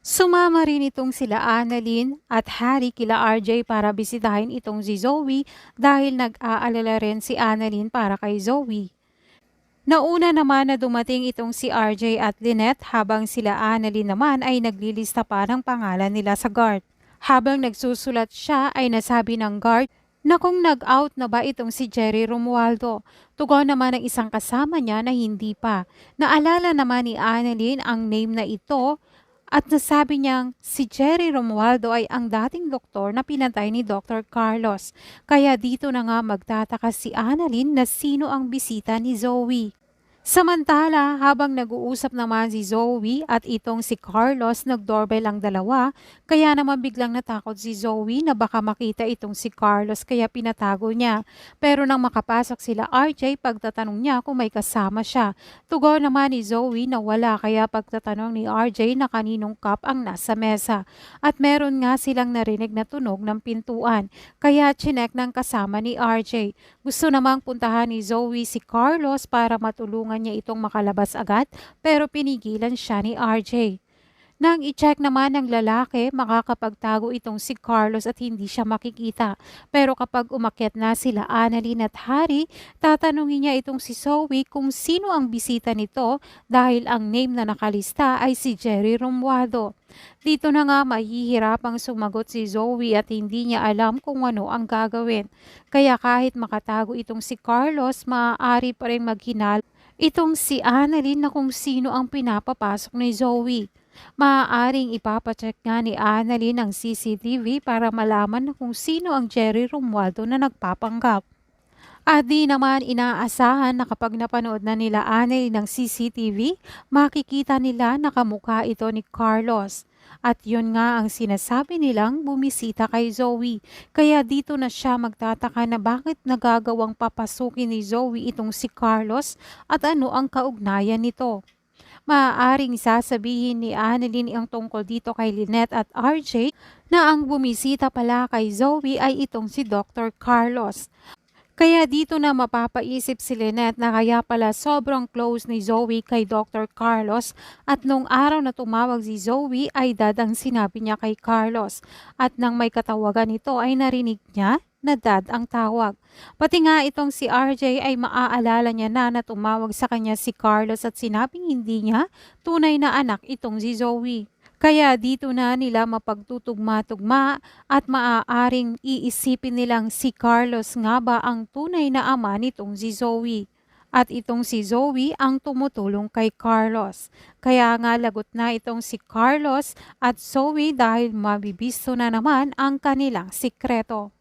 Sumama rin itong sila Annalyn at Harry kila RJ para bisitahin itong si Zoe dahil nag-aalala rin si Annalyn para kay Zoe. Nauna naman na dumating itong si RJ at Lynette habang sila Annalyn naman ay naglilista pa ng pangalan nila sa guard. Habang nagsusulat siya ay nasabi ng guard na kung nag-out na ba itong si Jerry Romualdo. Tugon naman ng isang kasama niya na hindi pa. Naalala naman ni Annalyn ang name na ito at nasabi niyang si Jerry Romualdo ay ang dating doktor na pinatay ni Dr. Carlos. Kaya dito na nga magtataka si Annalyn na sino ang bisita ni Zoe. Samantala, habang nag-uusap naman si Zoe at itong si Carlos, nag-doorbell ang dalawa, kaya naman biglang natakot si Zoe na baka makita itong si Carlos kaya pinatago niya. Pero nang makapasok sila RJ, pagtatanong niya kung may kasama siya. Tugon naman ni Zoe na wala kaya pagtatanong ni RJ na kaninong cup ang nasa mesa. At meron nga silang narinig na tunog ng pintuan, kaya chinek ng kasama ni RJ. Gusto namang puntahan ni Zoe si Carlos para matulungan niya itong makalabas agad pero pinigilan siya ni RJ. Nang i-check naman ng lalaki, makakapagtago itong si Carlos at hindi siya makikita. Pero kapag umakyat na sila Annalyn at Harry, tatanungin niya itong si Zoe kung sino ang bisita nito dahil ang name na nakalista ay si Jerry Romualdo. Dito na nga mahihirapang sumagot si Zoe at hindi niya alam kung ano ang gagawin. Kaya kahit makatago itong si Carlos, maaari pa rin maghinala itong si Annalyn na kung sino ang pinapapasok ni Zoe. Maaaring ipapacheck nga ni Annalyn ang CCTV para malaman na kung sino ang Jerry Romualdo na nagpapanggap. At di naman inaasahan na kapag napanood na nila Annalyn ng CCTV, makikita nila na kamukha ito ni Carlos. At yun nga ang sinasabi nilang bumisita kay Zoe. Kaya dito na siya magtataka na bakit nagagawang papasukin ni Zoe itong si Carlos at ano ang kaugnayan nito. Maaaring sasabihin ni Annalyn ang tungkol dito kay Lynette at RJ na ang bumisita pala kay Zoe ay itong si Dr. Carlos. Kaya dito na mapapaisip si Lynette na kaya pala sobrang close ni Zoe kay Dr. Carlos at nung araw na tumawag si Zoe ay dad ang sinabi niya kay Carlos at nang may katawagan ito ay narinig niya na dad ang tawag. Pati nga itong si RJ ay maaalala niya na tumawag sa kanya si Carlos at sinabing hindi niya tunay na anak itong si Zoe. Kaya dito na nila mapagtutugma-tugma at maaaring iisipin nilang si Carlos nga ba ang tunay na ama nitong si Zoe. At itong si Zoe ang tumutulong kay Carlos. Kaya nga lagot na itong si Carlos at Zoe dahil mabibisto na naman ang kanilang sikreto.